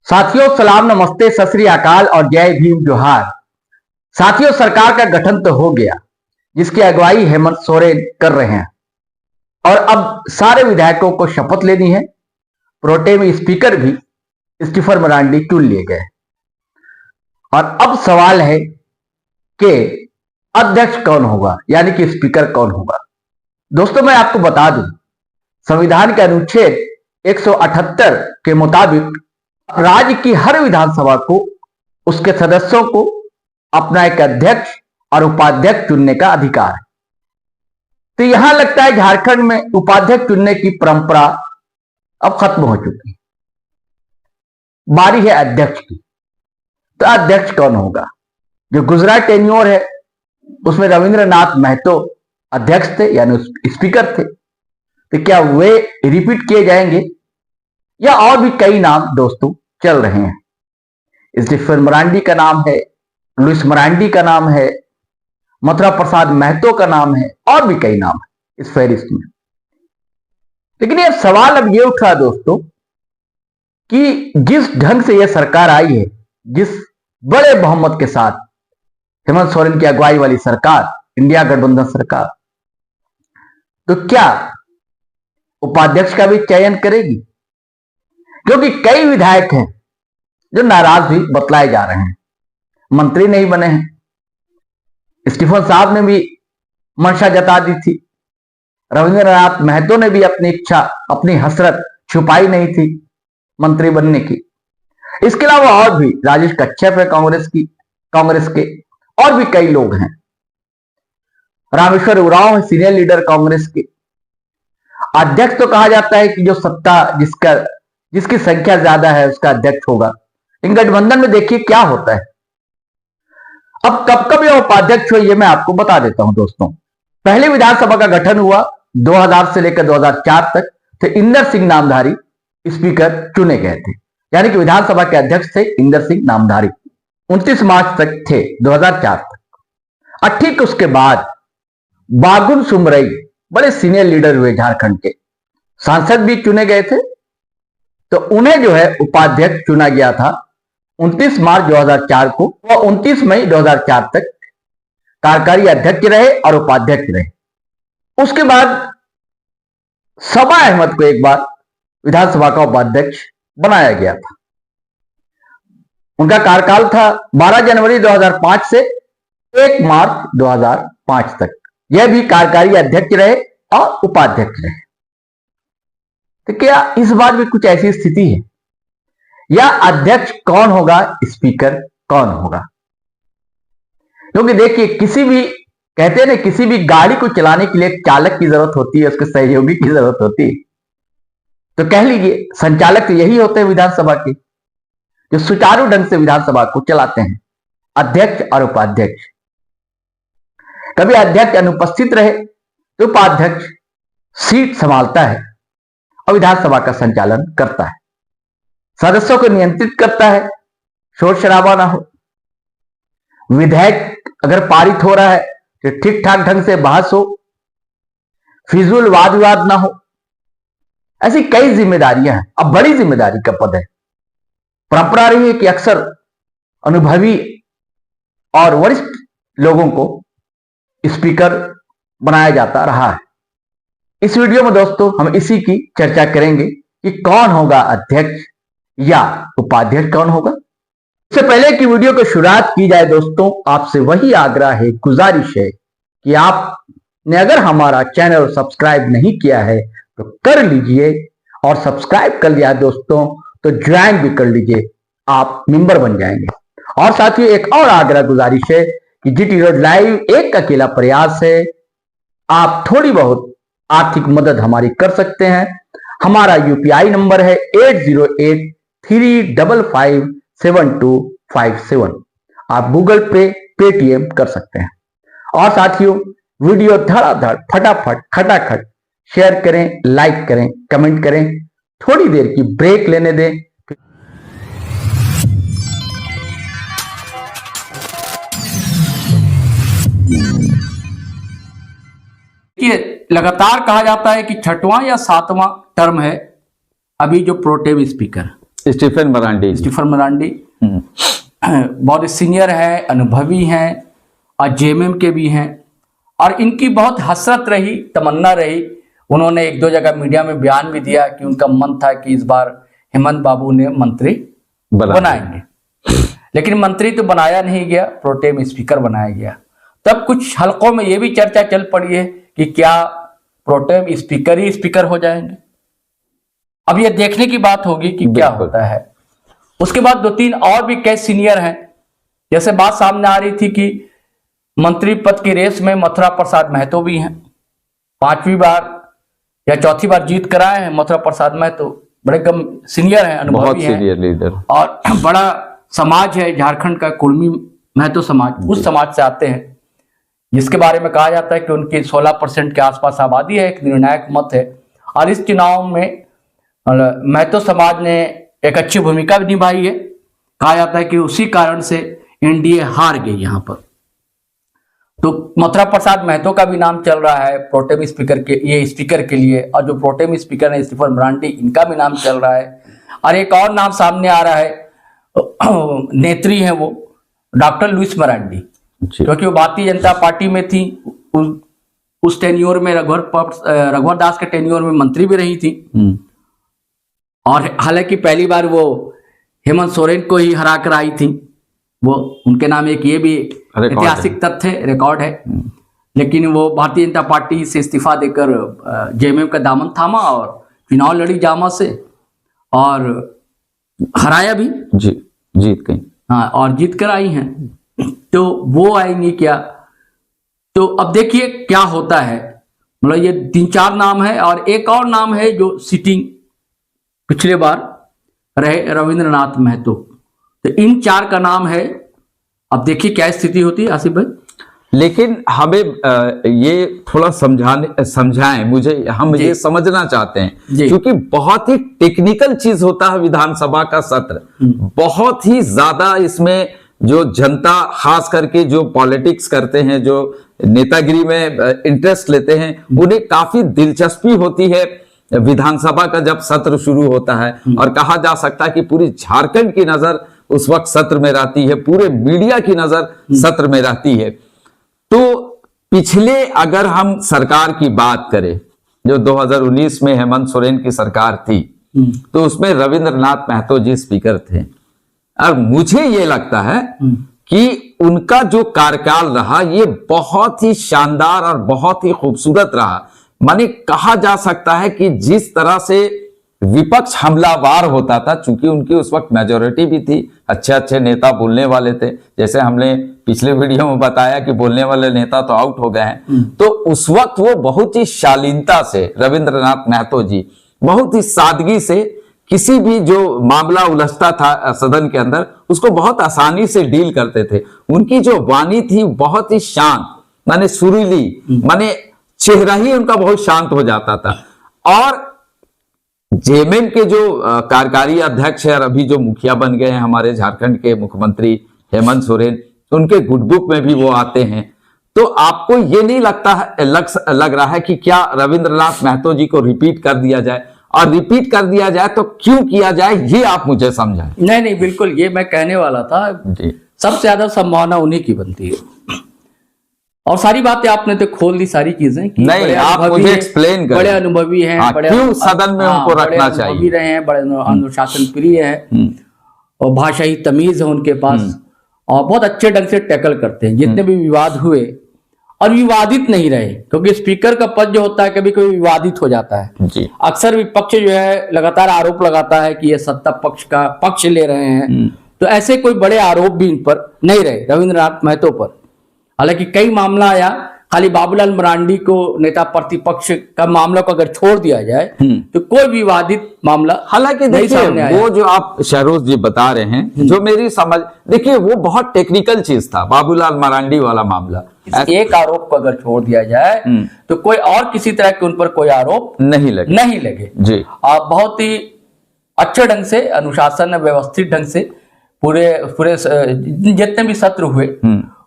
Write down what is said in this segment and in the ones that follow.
साथियों सलाम, नमस्ते, सत श्री अकाल और जय भीम जोहार। साथियों, सरकार का गठन तो हो गया, जिसकी अगुवाई हेमंत सोरेन कर रहे हैं और अब सारे विधायकों को शपथ लेनी है। प्रोटेम स्पीकर भी स्टीफन मरांडी चुन लिए गए और अब सवाल है कि अध्यक्ष कौन होगा, यानी कि स्पीकर कौन होगा। दोस्तों, मैं आपको बता दूं, संविधान के अनुच्छेद 178 के मुताबिक राज्य की हर विधानसभा को उसके सदस्यों को अपना एक अध्यक्ष और उपाध्यक्ष चुनने का अधिकार है। तो यहां लगता है झारखंड में उपाध्यक्ष चुनने की परंपरा अब खत्म हो चुकी है, बारी है अध्यक्ष की। तो अध्यक्ष कौन होगा? जो गुजरात टेन्योर है उसमें रविंद्रनाथ महतो अध्यक्ष थे, यानी स्पीकर थे। तो क्या वे रिपीट किए जाएंगे या और भी कई नाम दोस्तों चल रहे हैं। स्टीफन मरांडी का नाम है, लुइस मरांडी का नाम है, मथुरा प्रसाद महतो का नाम है और भी कई नाम है इस फहरिस्त में। लेकिन यह सवाल अब यह उठा दोस्तों कि जिस ढंग से यह सरकार आई है, जिस बड़े बहुमत के साथ हेमंत सोरेन की अगुवाई वाली सरकार, इंडिया गठबंधन सरकार, तो क्या उपाध्यक्ष का भी चयन करेगी? क्योंकि कई विधायक हैं जो नाराज भी बतलाए जा रहे हैं, मंत्री नहीं बने हैं। स्टीफन साहब ने भी मंशा जता दी थी, रविंद्रनाथ महतो ने भी अपनी इच्छा, अपनी हसरत छुपाई नहीं थी मंत्री बनने की। इसके अलावा और भी राजेश कच्छप है कांग्रेस के और भी कई लोग हैं। रामेश्वर उरांव है सीनियर लीडर कांग्रेस के। अध्यक्ष तो कहा जाता है कि जो सत्ता जिसकी संख्या ज्यादा है उसका अध्यक्ष होगा। इन गठबंधन में देखिए क्या होता है। अब कब यह उपाध्यक्ष हुआ, यह मैं आपको बता देता हूं दोस्तों। पहले विधानसभा का गठन हुआ 2000 से लेकर 2004 तक, तो इंदर सिंह नामधारी स्पीकर चुने गए थे, यानी कि विधानसभा के अध्यक्ष थे इंदर सिंह नामधारी। 29 मार्च तक थे 2004 तक। और ठीक उसके बाद बागुन सुमरई बड़े सीनियर लीडर हुए, झारखंड के सांसद भी चुने गए थे। तो उन्हें जो है उपाध्यक्ष चुना गया था 29 मार्च 2004 को और 29 मई 2004 तक कार्यकारी अध्यक्ष रहे और उपाध्यक्ष रहे। उसके बाद सबा अहमद को एक बार विधानसभा का उपाध्यक्ष बनाया गया था। उनका कार्यकाल था 12 जनवरी 2005 से 1 मार्च 2005 तक। यह भी कार्यकारी अध्यक्ष रहे और उपाध्यक्ष रहे। तो क्या इस बार भी कुछ ऐसी स्थिति है, या अध्यक्ष कौन होगा, स्पीकर कौन होगा? क्योंकि देखिए, कहते हैं ना, किसी भी गाड़ी को चलाने के लिए एक चालक की जरूरत होती है, उसके सहयोगी की जरूरत होती है। तो कह लीजिए संचालक तो यही होते हैं विधानसभा के, जो सुचारू ढंग से विधानसभा को चलाते हैं, अध्यक्ष और उपाध्यक्ष। कभी अध्यक्ष अनुपस्थित रहे तो उपाध्यक्ष सीट संभालता है और विधानसभा का संचालन करता है, सदस्यों को नियंत्रित करता है, शोर शराबा ना हो, विधेयक अगर पारित हो रहा है तो ठीक ठाक ढंग से बहस हो, फिजूल वाद विवाद ना हो। ऐसी कई जिम्मेदारियां हैं। अब बड़ी जिम्मेदारी का पद है। परंपरा रही है कि अक्सर अनुभवी और वरिष्ठ लोगों को स्पीकर बनाया जाता रहा है। इस वीडियो में दोस्तों हम इसी की चर्चा करेंगे कि कौन होगा अध्यक्ष या उपाध्यक्ष कौन होगा। इससे पहले कि वीडियो को शुरुआत की जाए दोस्तों, आपसे वही आग्रह है, गुजारिश है कि आपने अगर हमारा चैनल सब्सक्राइब नहीं किया है तो कर लीजिए, और सब्सक्राइब कर लिया दोस्तों तो ज्वाइन भी कर लीजिए, आप मेंबर बन जाएंगे। और साथियों, एक और आग्रह गुजारिश है कि जीटी रोड लाइव एक अकेला प्रयास है, आप थोड़ी बहुत आर्थिक मदद हमारी कर सकते हैं। हमारा यूपीआई नंबर है 8083557257। आप गूगल पे, पेटीएम कर सकते हैं। और साथियों, वीडियो धड़ाधड़ फटाफट खटाखट शेयर करें, लाइक करें, कमेंट करें, थोड़ी देर की ब्रेक लेने दें। लगातार कहा जाता है कि छठवां या सातवां टर्म है अभी जो प्रोटेम स्पीकर, स्टीफन मरांडी बहुत सीनियर है, अनुभवी हैं और जेएमएम के भी हैं। और इनकी बहुत हसरत रही, तमन्ना रही। उन्होंने एक दो जगह मीडिया में बयान भी दिया कि उनका मन था कि इस बार हेमंत बाबू ने मंत्री बनाएंगे, लेकिन मंत्री तो बनाया नहीं गया, प्रोटेम स्पीकर बनाया गया। तब कुछ हलकों में यह भी चर्चा चल पड़ी है कि क्या प्रोटेम स्पीकर ही स्पीकर हो जाएंगे। अब यह देखने की बात होगी कि क्या होता है। उसके बाद दो तीन और भी कई सीनियर हैं। जैसे बात सामने आ रही थी कि मंत्री पद की रेस में मथुरा प्रसाद महतो भी हैं। 5वीं बार या चौथी बार जीत कर आए हैं मथुरा प्रसाद महतो। बड़े कम सीनियर हैं, अनुभवी हैं, सीनियर लीडर। और बड़ा समाज है झारखंड का, कुर्मी महतो समाज, उस समाज से आते हैं, जिसके बारे में कहा जाता है कि उनकी 16% के आसपास आबादी है, एक निर्णायक मत है। और इस चुनाव में महतो समाज ने एक अच्छी भूमिका भी निभाई है। कहा जाता है कि उसी कारण से एनडीए हार गई यहां पर। तो मथुरा प्रसाद महतो का भी नाम चल रहा है प्रोटेम स्पीकर के, ये स्पीकर के लिए। और जो प्रोटेम स्पीकर है स्टीफन मरांडी, इनका भी नाम चल रहा है। और एक और नाम सामने आ रहा है, नेत्री है वो, डॉक्टर लुइस मरांडी, क्योंकि वो भारतीय जनता पार्टी में थी। उस टेन्योर में रघुवर दास के टेन्योर में मंत्री भी रही थी। और हालांकि पहली बार वो हेमंत सोरेन को ही हरा कर आई थी। वो उनके नाम एक ये भी ऐतिहासिक तथ्य रिकॉर्ड है। लेकिन वो भारतीय जनता पार्टी से इस्तीफा देकर जेएमएम का दामन थामा और चुनाव लड़ी जामा से, और हराया भी, जीत गई। हाँ, और जीत कर आई हैं। तो वो आएंगी क्या? तो अब देखिए क्या होता है। मतलब ये 3-4 नाम है। और एक और नाम है जो सिटिंग पिछले बार रहे, रविंद्रनाथ महतो। तो इन 4 का नाम है। अब देखिए क्या स्थिति होती है आसिफ भाई। लेकिन हमें ये थोड़ा समझाएं, हम ये समझना चाहते हैं, क्योंकि बहुत ही टेक्निकल चीज होता है विधानसभा का सत्र। बहुत ही ज्यादा इसमें जो जनता, खास करके जो पॉलिटिक्स करते हैं, जो नेतागिरी में इंटरेस्ट लेते हैं, उन्हें काफी दिलचस्पी होती है विधानसभा का जब सत्र शुरू होता है। और कहा जा सकता है कि पूरी झारखंड की नजर उस वक्त सत्र में रहती है, पूरे मीडिया की नजर सत्र में रहती है। तो पिछले अगर हम सरकार की बात करें, जो 2019 में हेमंत सोरेन की सरकार थी, तो उसमें रविंद्रनाथ महतो जी स्पीकर थे। और मुझे ये लगता है कि उनका जो कार्यकाल रहा ये बहुत ही शानदार और बहुत ही खूबसूरत रहा। माने कहा जा सकता है कि जिस तरह से विपक्ष हमलावार होता था, चूंकि उनकी उस वक्त मेजोरिटी भी थी, अच्छे अच्छे नेता बोलने वाले थे, जैसे हमने पिछले वीडियो में बताया कि बोलने वाले नेता तो आउट हो गए हैं। तो उस वक्त वो बहुत ही शालीनता से, रविंद्रनाथ महतो जी बहुत ही सादगी से किसी भी जो मामला उलझता था सदन के अंदर, उसको बहुत आसानी से डील करते थे। उनकी जो वाणी थी बहुत ही शांत, माने सुरीली, माने चेहरा ही उनका बहुत शांत हो जाता था। और जेएमएम के जो कार्यकारी अध्यक्ष है और अभी जो मुखिया बन गए हैं हमारे झारखंड के मुख्यमंत्री हेमंत सोरेन, उनके गुडबुक में भी वो आते हैं। तो आपको ये नहीं लगता है, लग रहा है कि क्या रविंद्रनाथ महतो जी को रिपीट कर दिया जाए? और रिपीट कर दिया जाए तो क्यों किया जाए, ये आप मुझे समझाएं। नहीं, बिल्कुल ये मैं कहने वाला था जी। सबसे ज्यादा संभावना उन्हीं की बनती है। और सारी बातें आपने तो खोल दी, सारी चीजें। नहीं, आप मुझे एक्सप्लेन करें। बड़े अनुभवी हैं, क्यों सदन में उनको रखना चाहिए? अनुभवी रहे हैं, बड़े अनुशासन प्रिय है, और भाषाई तमीज है उनके पास, और बहुत अच्छे ढंग से टैकल करते हैं। जितने भी विवाद हुए और विवादित नहीं रहे, क्योंकि स्पीकर का पद जो होता है कभी कभी विवादित हो जाता है। अक्सर विपक्ष जो है लगातार आरोप लगाता है कि ये सत्ता पक्ष का पक्ष ले रहे हैं। तो ऐसे कोई बड़े आरोप भी इन पर नहीं रहे रविंद्रनाथ महतो पर। हालांकि कई मामला आया, खाली बाबूलाल मरांडी को नेता प्रतिपक्ष का मामला को अगर छोड़ दिया जाए तो कोई विवादित मामला हालांकि देखिए वो जो आप शहरोज जी बता रहे हैं, जो मेरी समझ, देखिए वो बहुत टेक्निकल चीज था बाबूलाल मरांडी वाला मामला। एक आरोप को अगर छोड़ दिया जाए तो कोई और किसी तरह के उन पर कोई आरोप नहीं लगे जी। बहुत ही अच्छे ढंग से, अनुशासन व्यवस्थित ढंग से पूरे जितने भी सत्र हुए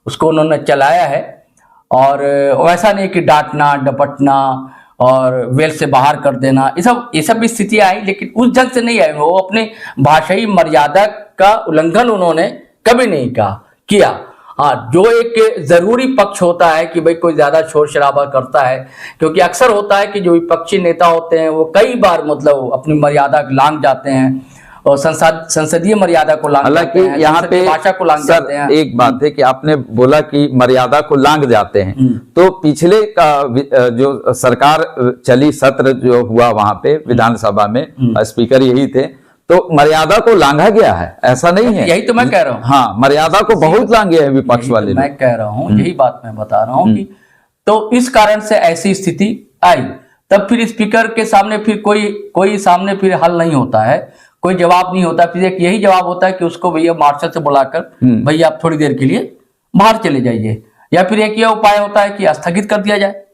उसको उन्होंने चलाया है। और वैसा नहीं कि डांटना डपटना और वेल से बाहर कर देना, ये सब स्थितियां आई, लेकिन उस ढंग से नहीं आई। वो अपने भाषाई मर्यादा का उल्लंघन उन्होंने कभी नहीं किया। हाँ, जो एक जरूरी पक्ष होता है कि भाई कोई ज्यादा शोर शराबा करता है, क्योंकि अक्सर होता है कि जो विपक्षी नेता होते हैं वो कई बार मतलब अपनी मर्यादा लांघ जाते हैं और संसदीय मर्यादा को लांघ जाते हैं, यहाँ पे भाषा को लांघ जाते हैं। एक बात है कि आपने बोला कि मर्यादा को लांघ जाते हैं, तो पिछले का जो सरकार चली, सत्र जो हुआ वहां पे विधानसभा में स्पीकर यही थे, तो मर्यादा को लांघा गया है, ऐसा नहीं है। यही तो मैं कह रहा हूँ। हाँ, मर्यादा को बहुत लांघे है विपक्ष वाले। मैं कह रहा हूँ, यही बात मैं बता रहा हूँ कि तो इस कारण से ऐसी स्थिति आई। तब फिर स्पीकर के सामने फिर कोई सामने फिर हल नहीं होता है, कोई जवाब नहीं होता। फिर एक यही जवाब होता है कि उसको भैया मार्शल से बुलाकर भैया आप थोड़ी देर के लिए बाहर चले जाइए, या फिर एक यह उपाय होता है कि स्थगित कर दिया जाए।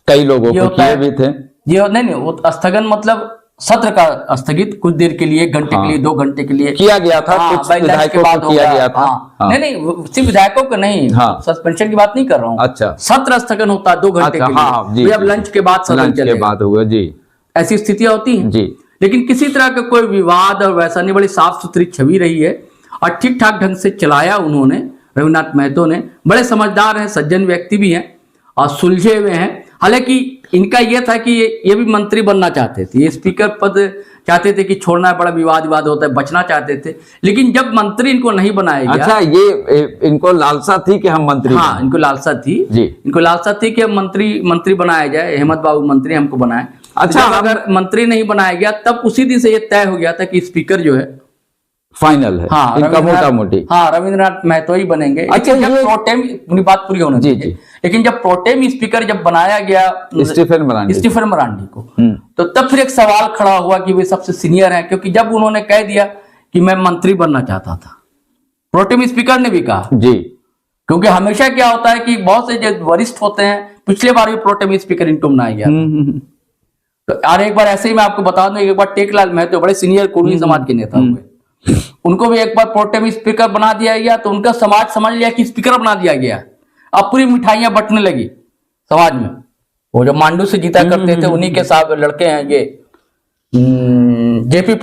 कई लोगों को किए भी थे ये, नहीं वो स्थगन मतलब सत्र का स्थगित कुछ देर के लिए, 1 घंटे के लिए, 2 घंटे के लिए किया गया था। कुछ विधायकों को किया गया था। नहीं, सिर्फ विधायकों को नहीं, सस्पेंशन की बात नहीं कर रहा हूँ। अच्छा, सत्र स्थगन होता है 2 घंटे के लिए, अब लंच के बाद सदन चलेगा, हुआ जी, ऐसी स्थितियां होती हैं जी। लेकिन किसी तरह का कोई विवाद और वैसा नहीं, बड़ी साफ सुथरी छवि रही है और ठीक ठाक ढंग से चलाया उन्होंने। रविन्द्रनाथ महतो ने, बड़े समझदार हैं, सज्जन व्यक्ति भी हैं और सुलझे हुए हैं। हालांकि इनका यह था कि ये भी मंत्री बनना चाहते थे, ये स्पीकर पद चाहते थे कि छोड़ना बड़ा विवाद होता है, बचना चाहते थे, लेकिन जब मंत्री इनको नहीं बनाया गया। अच्छा, ये इनको लालसा थी कि हम मंत्री? हाँ, इनको लालसा थी जी, इनको लालसा थी कि हम मंत्री बनाया जाए, हेमंत बाबू मंत्री हमको बनाए। अच्छा, अगर मंत्री नहीं बनाया गया तब उसी दिन से ये तय हो गया था कि स्पीकर जो है फाइनल है। हाँ, इनका मोटा मोटी। हाँ, रविन्द्रनाथ महतो ही बनेंगे। अच्छा, जब प्रोटेम, अपनी बात पूरी होने दीजिए, लेकिन जब प्रोटेम स्पीकर जब बनाया गया स्टीफन मरांडी को, तो तब फिर एक सवाल खड़ा हुआ कि वे सबसे सीनियर हैं, क्योंकि जब उन्होंने कह दिया कि मैं मंत्री बनना चाहता था, प्रोटेम स्पीकर ने भी कहा जी, क्योंकि हमेशा क्या होता है कि बहुत से जो वरिष्ठ होते हैं, पिछले बार भी प्रोटेम स्पीकर इनको बनाया गया। तो और एक बार ऐसे ही मैं आपको बता दूं, एक बार टेकलाल महतो बड़े सीनियर कुर्मी समाज के नेता हुए, उनको भी एक बार प्रोटेम स्पीकर बना दिया गया, तो उनका समाज समझ लिया कि स्पीकर बना दिया गया। अब पूरी मिठाइयां बंटने लगी समाज में। वो जो मांडू से जीता करते थे, उन्हीं के साथ लड़के हैं ये जेपी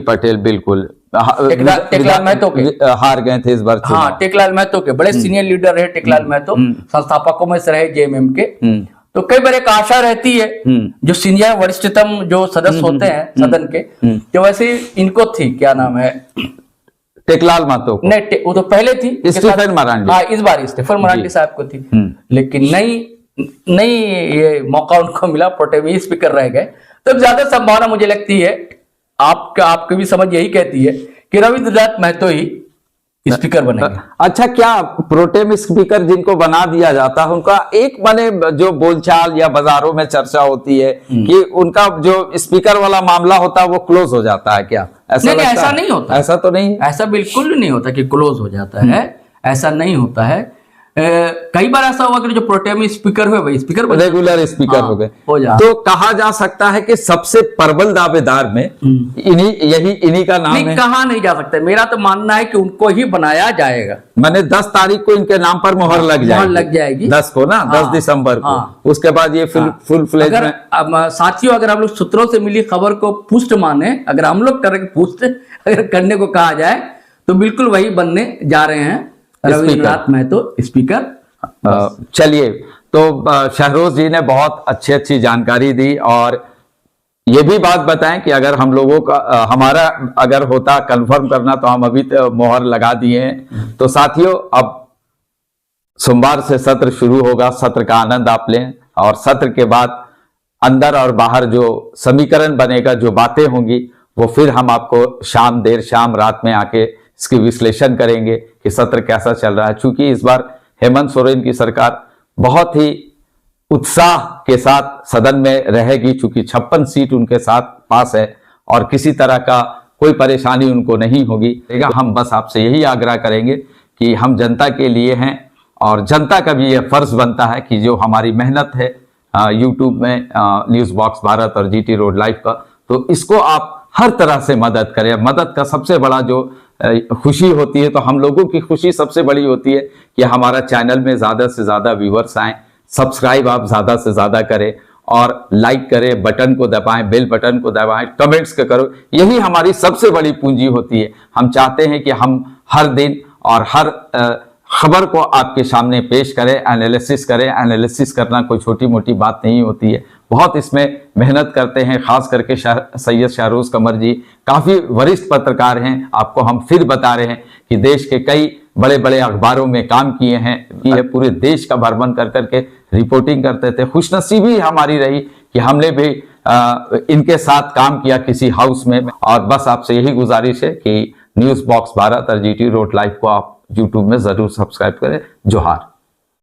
पटेल, बिल्कुल टेकलाल महतो के हार गए थे इस बार। हाँ, टेकलाल महतो के बड़े सीनियर लीडर रहे टेकलाल महतो, संस्थापकों में से रहे जेएमएम के। तो कई बार एक आशा रहती है जो सीनियर वरिष्ठतम जो सदस्य होते हैं सदन के, जो वैसे इनको थी, क्या नाम है, टेकलाल महतो को नहीं, वो तो पहले थी स्टीफन मरांडी। हाँ, इस बार स्टीफन मरांडी साहब को थी, लेकिन नहीं ये मौका उनको मिला, प्रोटेम स्पीकर रह गए। तो ज्यादा संभावना मुझे लगती है, आपकी भी समझ यही कहती है कि रविन्द्रनाथ महतो ही स्पीकर बनेंगे। अच्छा, क्या प्रोटेम स्पीकर जिनको बना दिया जाता है उनका एक बने जो बोलचाल या बाजारों में चर्चा होती है कि उनका जो स्पीकर वाला मामला होता है वो क्लोज हो जाता है क्या? ऐसा नहीं, ऐसा नहीं होता। ऐसा तो नहीं, ऐसा बिल्कुल नहीं होता कि क्लोज हो जाता है, ऐसा नहीं होता है। कई बार ऐसा हुआ कि जो प्रोटेम स्पीकर हुए वही स्पीकर रेगुलर स्पीकर हो गए। तो कहा जा सकता है कि सबसे प्रबल दावेदार में इन्हीं का नाम है। कहा नहीं जा सकता, मेरा तो मानना है कि उनको ही बनाया जाएगा। मैंने 10 तारीख को इनके नाम पर मोहर लग जाएगी 10 को ना, 10 दिसंबर को। उसके बाद ये फुल फ्लेज में। साथियों, अगर हम लोग सूत्रों से मिली खबर को पुष्ट माने, अगर हम लोग पुष्ट अगर करने को कहा जाए, तो बिल्कुल वही बनने जा रहे हैं रविन्द्रनाथ महतो स्पीकर। चलिए, तो शहरोज जी ने बहुत अच्छी जानकारी दी, और ये भी बात बताएं कि अगर हम लोगों का हमारा अगर होता कंफर्म करना, तो हम अभी तो मोहर लगा दिए हैं। तो साथियों, अब सोमवार से सत्र शुरू होगा, सत्र का आनंद आप लें, और सत्र के बाद अंदर और बाहर जो समीकरण बनेगा, जो बातें होंगी, वो फिर हम आपको देर शाम रात में आके इसकी विश्लेषण करेंगे कि सत्र कैसा चल रहा है। चूंकि इस बार हेमंत सोरेन की सरकार बहुत ही उत्साह के साथ सदन में रहेगी, चूंकि 56 सीट उनके साथ पास है और किसी तरह का कोई परेशानी उनको नहीं होगी। हम बस आपसे यही आग्रह करेंगे कि हम जनता के लिए हैं, और जनता का भी यह फर्ज बनता है कि जो हमारी मेहनत है यूट्यूब में न्यूज़ बॉक्स भारत और जीटी रोड लाइव का, तो इसको आप हर तरह से मदद करें। मदद का सबसे बड़ा जो खुशी होती है, तो हम लोगों की खुशी सबसे बड़ी होती है कि हमारा चैनल में ज़्यादा से ज़्यादा व्यूअर्स आएँ, सब्सक्राइब आप ज़्यादा से ज़्यादा करें, और लाइक करें, बटन को दबाएं, बेल बटन को दबाएं, कमेंट्स करो। यही हमारी सबसे बड़ी पूंजी होती है। हम चाहते हैं कि हम हर दिन और हर खबर को आपके सामने पेश करें, एनालिसिस करें। एनालिसिस करना कोई छोटी मोटी बात नहीं होती है, बहुत इसमें मेहनत करते हैं। खास करके सैयद शाहरोज कमर जी काफ़ी वरिष्ठ पत्रकार हैं। आपको हम फिर बता रहे हैं कि देश के कई बड़े बड़े अखबारों में काम किए हैं, पूरे देश का भ्रमण कर करके रिपोर्टिंग करते थे। खुशनसीबी हमारी रही कि हमने भी इनके साथ काम किया किसी हाउस में। और बस आपसे यही गुजारिश है कि न्यूज़ बॉक्स भारत और GT रोड लाइव को आप YouTube में ज़रूर सब्सक्राइब करें। जोहार।